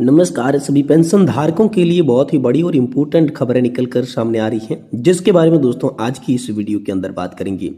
नमस्कार। सभी पेंशन धारकों के लिए बहुत ही बड़ी और इम्पोर्टेंट खबरें निकल कर सामने आ रही हैं, जिसके बारे में दोस्तों आज की इस वीडियो के अंदर बात करेंगे।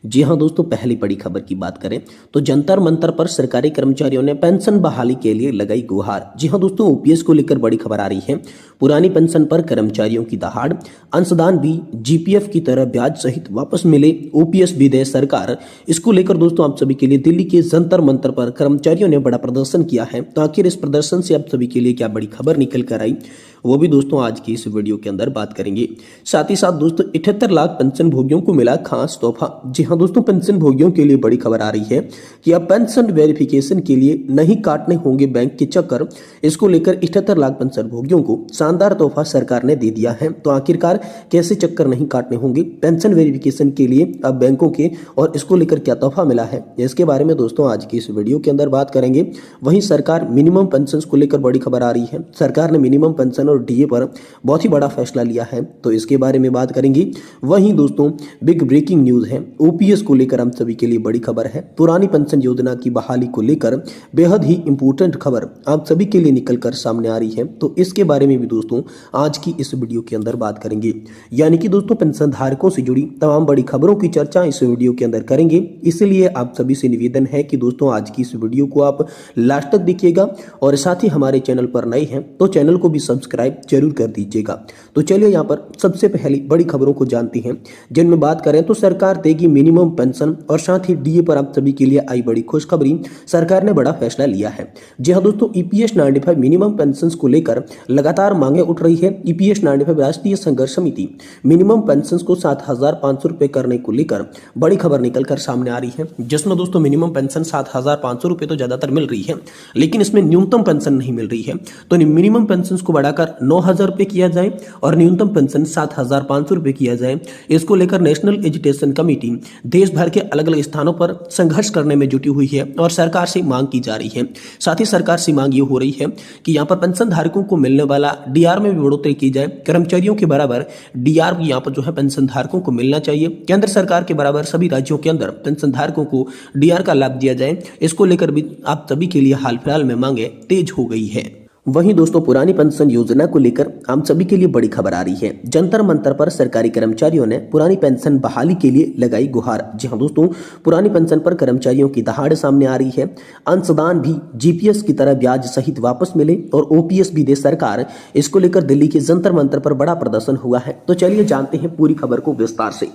जी हाँ दोस्तों, पहली बड़ी खबर की बात करें तो जंतर मंतर पर सरकारी कर्मचारियों ने पेंशन बहाली के लिए लगाई गुहार। जी हाँ दोस्तों, ओपीएस को लेकर बड़ी खबर आ रही है। पुरानी पेंशन पर कर्मचारियों की दहाड़, अंशदान भी जीपीएफ की तरह ब्याज सहित वापस मिले, ओपीएस भी दे सरकार। इसको लेकर दोस्तों आप सभी के लिए दिल्ली के जंतर मंतर पर कर्मचारियों ने बड़ा प्रदर्शन किया है। तो आखिर इस प्रदर्शन से आप सभी के लिए क्या बड़ी खबर निकल कर आई, वो भी दोस्तों आज की इस वीडियो के अंदर बात करेंगे। साथ ही साथ दोस्तों 78 लाख पेंशन भोगियों को मिला खास तोहफा। जी हाँ दोस्तों, पेंशन भोगियों के लिए बड़ी खबर आ रही है कि अब पेंशन वेरिफिकेशन के लिए नहीं काटने होंगे बैंक के चक्कर। इसको लेकर 78 लाख पेंशन भोगियों को शानदार तोहफा सरकार ने दे दिया है। तो आखिरकार कैसे चक्कर नहीं काटने होंगे पेंशन वेरिफिकेशन के लिए अब बैंकों के, और इसको लेकर क्या तोहफा मिला है, इसके बारे में दोस्तों आज की इस वीडियो के अंदर बात करेंगे। वहीं सरकार मिनिमम पेंशन को लेकर बड़ी खबर आ रही है। सरकार ने मिनिमम पेंशन और डीए पर बहुत ही बड़ा फैसला लिया है, तो इसके बारे में बात करेंगे। वहीं दोस्तों बिग ब्रेकिंग न्यूज है, ओपीएस को लेकर हम सभी के लिए बड़ी खबर है। पुरानी पेंशन योजना की बहाली को लेकर बेहद ही इंपॉर्टेंट खबर आप सभी के लिए निकल कर सामने आ रही है, तो इसके बारे में भी दोस्तों आज की इस वीडियो के अंदर बात करेंगे। यानी कि दोस्तों पेंशन धारकों से जुड़ी तमाम बड़ी खबरों की चर्चा इस वीडियो के अंदर करेंगे। इसलिए आप सभी से निवेदन है कि दोस्तों आज की इस वीडियो को आप लास्ट तक देखिएगा, और साथ ही हमारे चैनल पर नए हैं तो चैनल को भी सब्सक्राइब जरूर कर दीजिएगा। तो चलिए यहाँ पर सबसे पहले बड़ी खबरों को जानते हैं, जिनमें बात करें तो सरकार देगी मिनिमम पेंशन और साथ ही डीए पर आप सभी के लिए आई बड़ी खुशखबरी, सरकार ने बड़ा फैसला लिया है। जी हाँ दोस्तों, ईपीएस 95 मिनिमम पेंशन को लेकर लगातार मांगे उठ रही है। ईपीएस 95 राष्ट्रीय संघर्ष समिति मिनिमम पेंशन को 7,500 रुपए करने को लेकर बड़ी खबर निकल कर सामने आ रही है, जिसमें दोस्तों मिनिमम पेंशन 7,500 रुपए तो ज्यादातर मिल रही है, लेकिन इसमें न्यूनतम पेंशन नहीं मिल रही है। तो मिनिमम पेंशन को बढ़ाकर 9,000 रुपए किया जाए और न्यूनतम पेंशन 7,500 रुपए किया जाए। इसको लेकर नेशनल एजुकेशन कमेटी देश भर के अलग अलग स्थानों पर संघर्ष करने में जुटी हुई है और सरकार से मांग की जा रही है। साथ ही सरकार से मांग ये हो रही है कि यहाँ पर पेंशन धारकों को मिलने वाला डीआर में भी बढ़ोतरी की जाए। कर्मचारियों के बराबर डीआर यहाँ पर जो है पेंशन धारकों को मिलना चाहिए। केंद्र सरकार के बराबर सभी राज्यों के अंदर पेंशन धारकों को डीआर का लाभ दिया जाए। इसको लेकर भी आप सभी के लिए हाल फिलहाल में मांगे तेज हो गई है। वहीं दोस्तों पुरानी पेंशन योजना को लेकर हम सभी के लिए बड़ी खबर आ रही है। जंतर मंतर पर सरकारी कर्मचारियों ने पुरानी पेंशन बहाली के लिए लगाई गुहार। जी हाँ दोस्तों, पुरानी पेंशन पर कर्मचारियों की दहाड़ सामने आ रही है। अंशदान भी जीपीएस की तरह ब्याज सहित वापस मिले और ओपीएस भी दे सरकार। इसको लेकर दिल्ली के जंतर मंतर पर बड़ा प्रदर्शन हुआ है। तो चलिए जानते हैं पूरी खबर को विस्तार से।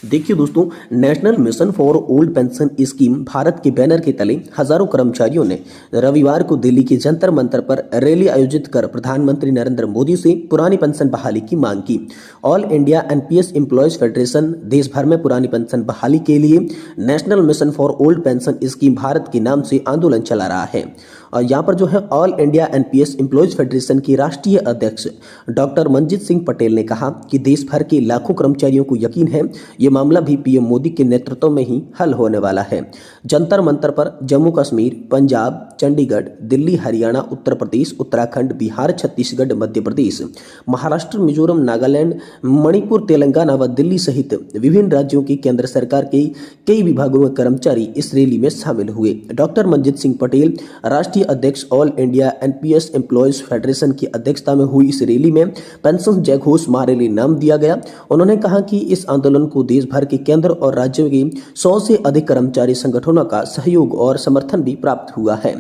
देखिए दोस्तों, national mission for old pension scheme Bharat के बैनर के तले हजारों कर्मचारियों ने रविवार को दिल्ली के जंतर मंतर पर रैली आयोजित कर प्रधानमंत्री नरेंद्र मोदी से पुरानी पेंशन बहाली की मांग की। All India NPS employees federation देश भर में पुरानी पेंशन बहाली के लिए national mission for old pension scheme Bharat के नाम से आंदोलन चला रहा है। और यहाँ पर जो है all India NPS employees federation के राष्ट्रीय अध्यक्ष डॉक्टर मंजीत सिंह पटेल ने कहा कि देश भर के लाखों कर्मचारियों को यकीन है ये मामला भी पीएम मोदी के नेतृत्व में ही हल होने वाला है। जंतर मंतर पर जम्मू कश्मीर, पंजाब, चंडीगढ़, दिल्ली, हरियाणा, उत्तर प्रदेश, उत्तराखंड, बिहार, छत्तीसगढ़, मध्य प्रदेश, महाराष्ट्र, मिजोरम, नागालैंड, मणिपुर, तेलंगाना व दिल्ली सहित विभिन्न राज्यों की केंद्र सरकार के कई विभागों में कर्मचारी इस रैली में शामिल हुए। डॉक्टर मंजीत सिंह पटेल राष्ट्रीय अध्यक्ष all India NPS employees federation की अध्यक्षता में हुई इस रैली में पेंशन जय घोष रैली नाम दिया गया। उन्होंने कहा कि इस आंदोलन को देश भर के केंद्र और राज्यों के 100 से अधिक कर्मचारी संगठनों का सहयोग और समर्थन भी प्राप्त हुआ है।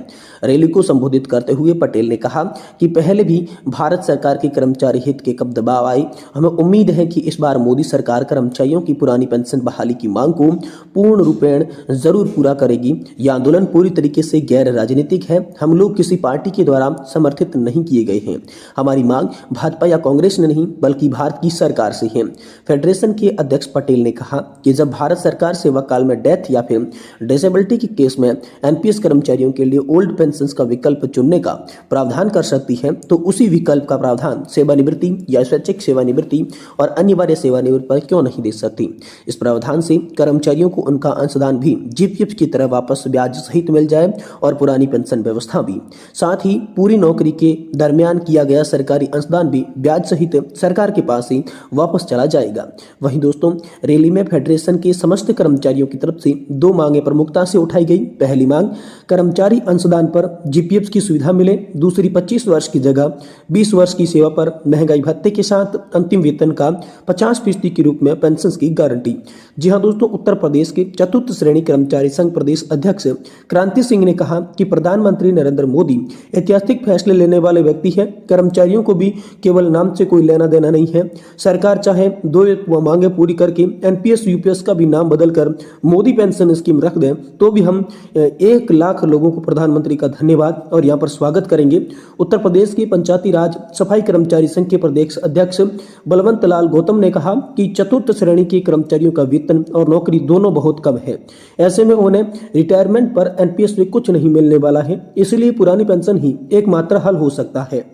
रैली को संबोधित करते हुए पटेल ने कहा कि पहले भी भारत सरकार के कर्मचारी हित के कब दबाव आए, हमें उम्मीद है कि इस बार मोदी सरकार कर्मचारियों की पुरानी पेंशन बहाली की मांग को पूर्ण रूपेण जरूर पूरा करेगी। यह आंदोलन पूरी तरीके से गैर राजनीतिक है। हम लोग किसी पार्टी के द्वारा समर्थित नहीं किए गए हैं। हमारी मांग भाजपा या कांग्रेस ने नहीं बल्कि भारत की सरकार से है। फेडरेशन के अध्यक्ष पटेल ने कहा कि जब भारत सरकार सेवा काल में डेथ या फिर डिसेबिलिटी के केस में एनपीएस कर्मचारियों के लिए ओल्ड पेंशन का विकल्प चुनने का प्रावधान कर सकती है, तो उसी विकल्प का प्रावधान सेवानिवृत्ति या स्वैच्छिक सेवानिवृत्ति और अनिवार्य सेवानिवृत्ति पर क्यों नहीं दे सकती। इस प्रावधान से कर्मचारियों को उनका अंशदान भी जीपीएफ की तरह वापस ब्याज सहित मिल जाए और पुरानी पेंशन व्यवस्था भी। साथ ही पूरी नौकरी के दरमियान किया गया सरकारी अंशदान भी ब्याज सहित सरकार के पास ही वापस चला जाएगा। वहीं दोस्तों, रैली में फेडरेशन के समस्त कर्मचारियों की तरफ से 2 मांगें प्रमुखता से उठाई गई। पहली मांग, कर्मचारी अंशदान पर जीपीएफ की सुविधा मिले। दूसरी, 25 वर्ष की जगह 20 वर्ष की सेवा पर महंगाई भत्ते के साथ अंतिम वेतन का 50% के रूप में पेंशन की गारंटी। जी हां दोस्तों, उत्तर प्रदेश के चतुर्थ श्रेणी कर्मचारी संघ प्रदेश अध्यक्ष क्रांति सिंह ने कहा कि प्रधानमंत्री नरेंद्र मोदी ऐतिहासिक फैसले लेने वाले व्यक्ति हैं। कर्मचारियों को भी केवल नाम से कोई लेना देना नहीं है। सरकार चाहे 2 मांगे पूरी करके एनपीएस यूपीएस का भी नाम बदलकर मोदी पेंशन स्कीम रख दें तो भी हम 1 लाख लोगों को प्रधानमंत्री का धन्यवाद और यहाँ पर स्वागत करेंगे। उत्तर प्रदेश के पंचायती राज सफाई कर्मचारी संघ के प्रदेश अध्यक्ष बलवंत लाल गौतम ने कहा कि चतुर्थ श्रेणी के कर्मचारियों का वेतन और नौकरी दोनों बहुत कम है। ऐसे में उन्हें रिटायरमेंट पर एनपीएस में कुछ नहीं मिलने वाला है, इसलिए पुरानी पेंशन ही एकमात्र हल हो सकता है।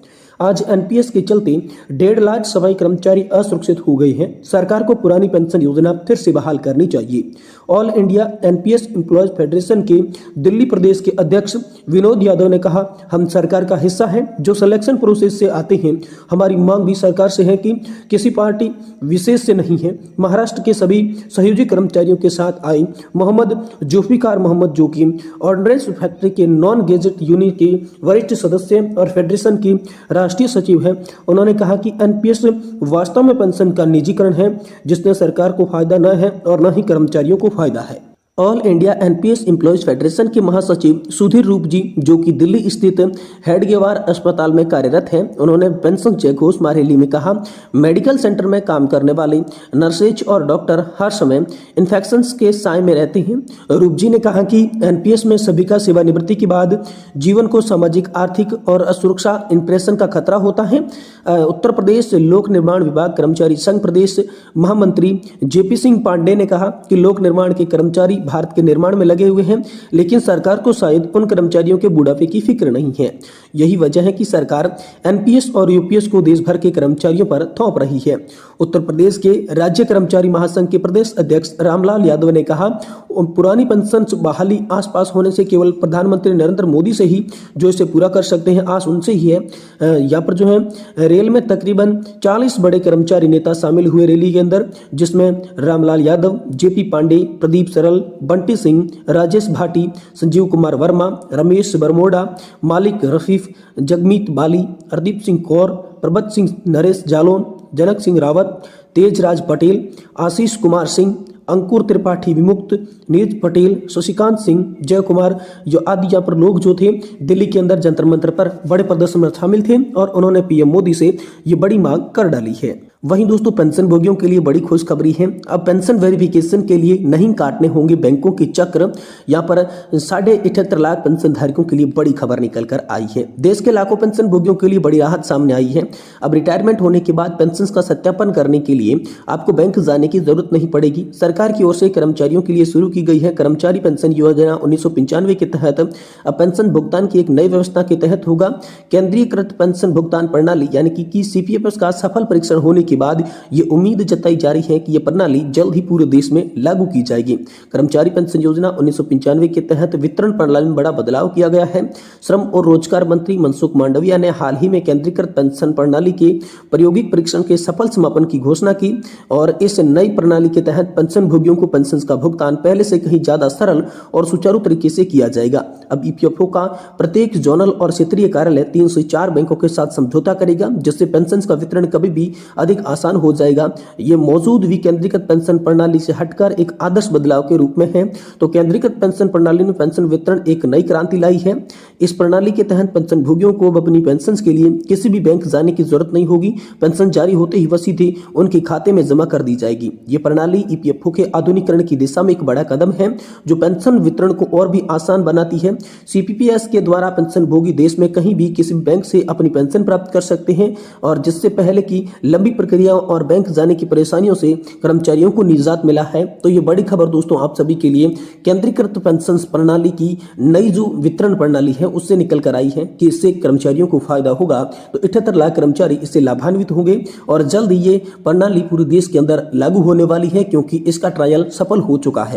आज एनपीएस के चलते 1.5 लाख सफाई कर्मचारी असुरक्षित हो गए हैं। सरकार को पुरानी पेंशन योजना फिर से बहाल करनी चाहिए। All India NPS employees federation के दिल्ली प्रदेश के अध्यक्ष विनोद यादव ने कहा, हम सरकार का हिस्सा हैं जो सिलेक्शन प्रोसेस से आते हैं। हमारी मांग भी सरकार से है कि किसी पार्टी विशेष से नहीं है। महाराष्ट्र के सभी सहयोगी कर्मचारियों के साथ आए मोहम्मद जुल्फिकार मोहम्मद, जो कि ऑर्डिनेंस फैक्ट्री के नॉन गेजेट यूनिट के वरिष्ठ सदस्य और फेडरेशन की राष्ट्रीय सचिव है, उन्होंने कहा कि एनपीएस वास्तव में पेंशन का निजीकरण है जिससे सरकार को फायदा न है और न ही कर्मचारियों को फायदा है। All India NPS employees federation के महासचिव सुधीर रूप जी, जो कि दिल्ली स्थित हेडगेवार अस्पताल में कार्यरत हैं, उन्होंने पेंशन जय घोषणा रैली में कहा, मेडिकल सेंटर में काम करने वाले नर्सेज और डॉक्टर हर समय इन्फेक्शन के साए में रहते हैं। रूप जी ने कहा कि एनपीएस में सभी का सेवानिवृत्ति के बाद जीवन को सामाजिक, आर्थिक और सुरक्षा इंप्रेशन का खतरा होता है। उत्तर प्रदेश लोक निर्माण विभाग कर्मचारी संघ प्रदेश महामंत्री जेपी सिंह पांडे ने कहा कि लोक निर्माण के कर्मचारी भारत के निर्माण में लगे हुए हैं, लेकिन सरकार को शायद उन कर्मचारियों के बुढ़ापे की फिक्र नहीं है। यही वजह है कि सरकार एनपीएस और यूपीएस को देश भर के कर्मचारियों पर थोप रही है। उत्तर प्रदेश के राज्य कर्मचारी महासंघ के प्रदेश अध्यक्ष रामलाल यादव ने कहा, पुरानी पेंशन बहाली आसपास होने से केवल प्रधानमंत्री नरेंद्र मोदी से ही जो इसे पूरा कर सकते हैं, आस उनसे ही है। यहाँ पर जो है रेल में तकरीबन 40 बड़े कर्मचारी नेता शामिल हुए रैली के अंदर, जिसमें रामलाल यादव, जेपी पांडे, प्रदीप सरल, बंटी सिंह, राजेश भाटी, संजीव कुमार वर्मा, रमेश बरमोड़ा, मालिक रफीफ, जगमीत बाली, हरदीप सिंह कौर, प्रभत सिंह, नरेश जालोन, जनक सिंह रावत, तेजराज पटेल, आशीष कुमार सिंह, अंकुर त्रिपाठी विमुक्त, नीरज पटेल, शशिकांत सिंह, जय कुमार, जो आदि यहाँ पर लोग जो थे दिल्ली के अंदर जंतर मंतर पर बड़े प्रदर्शन में शामिल थे और उन्होंने पीएम मोदी से ये बड़ी मांग कर डाली है। वहीं दोस्तों, पेंशन भोगियों के लिए बड़ी खुशखबरी है। अब पेंशन वेरिफिकेशन के लिए नहीं काटने होंगे बैंकों के चक्र। यहाँ पर 78.5 लाख पेंशन धारकों के लिए बड़ी खबर निकल कर आई है। देश के लाखों पेंशन भोगियों के लिए बड़ी राहत सामने आई है। अब रिटायरमेंट होने के बाद पेंशन का सत्यापन करने के लिए आपको बैंक जाने की जरूरत नहीं पड़ेगी। सरकार की ओर से कर्मचारियों के लिए शुरू की गई है कर्मचारी पेंशन योजना 1995 के तहत अब पेंशन भुगतान की एक नई व्यवस्था के तहत होगा। केंद्रीयकृत पेंशन भुगतान प्रणाली यानी कि सीपीएफ का सफल परीक्षण होने के बाद ये उम्मीद जताई जा रही है कि यह प्रणाली जल्द ही पूरे देश में लागू की जाएगी। कर्मचारी पेंशन योजना 1995 के तहत वितरण प्रणाली में बड़ा बदलाव किया गया है। श्रम और रोजगार मंत्री मनसुख मांडविया ने हाल ही में केंद्रीकृत पेंशन प्रणाली के प्रायोगिक परीक्षण के सफल समापन की घोषणा की और इस नई प्रणाली के तहत पेंशन भोगियों को पेंशन का भुगतान पहले से कहीं ज्यादा सरल और सुचारू तरीके से किया जाएगा। अब ईपीएफओ का प्रत्येक जोनल और क्षेत्रीय कार्यालय 3 से 4 बैंकों के साथ समझौता करेगा, जिससे पेंशन का वितरण कभी भी अधिक आसान हो जाएगा। ये मौजूद विकेंद्रीकृत पेंशन प्रणाली से हटकर एक आदर्श बदलाव के रूप में है। तो केंद्रीकृत पेंशन प्रणाली ने पेंशन वितरण एक नई क्रांति लाई है। इस प्रणाली के तहत पेंशन भोगियों को अपनी पेंशन के लिए किसी भी बैंक जाने की जरूरत नहीं होगी। पेंशन जारी होते ही वह सीधे उनके खाते में जमा कर दी जाएगी। ये प्रणाली ईपीएफओ के आधुनिकीकरण की दिशा में एक बड़ा कदम है, जो पेंशन वितरण को और भी आसान बनाती है। सीपीपीएस के द्वारा पेंशन भोगी देश में कहीं भी किसी बैंक से अपनी पेंशन प्राप्त कर सकते हैं और जिससे पहले की लंबी प्रक्रिया और बैंक जाने की परेशानियों से कर्मचारियों को निजात मिला है। तो ये बड़ी खबर दोस्तों आप सभी के लिए केंद्रीकृत पेंशन प्रणाली की नई जो वितरण प्रणाली है उससे निकल कर आई है कि इससे कर्मचारियों को फायदा होगा। तो 78 लाख कर्मचारी इससे लाभान्वित होंगे और जल्द ये प्रणाली पूरे देश के अंदर लागू होने वाली है, क्योंकि इसका ट्रायल सफल हो चुका है।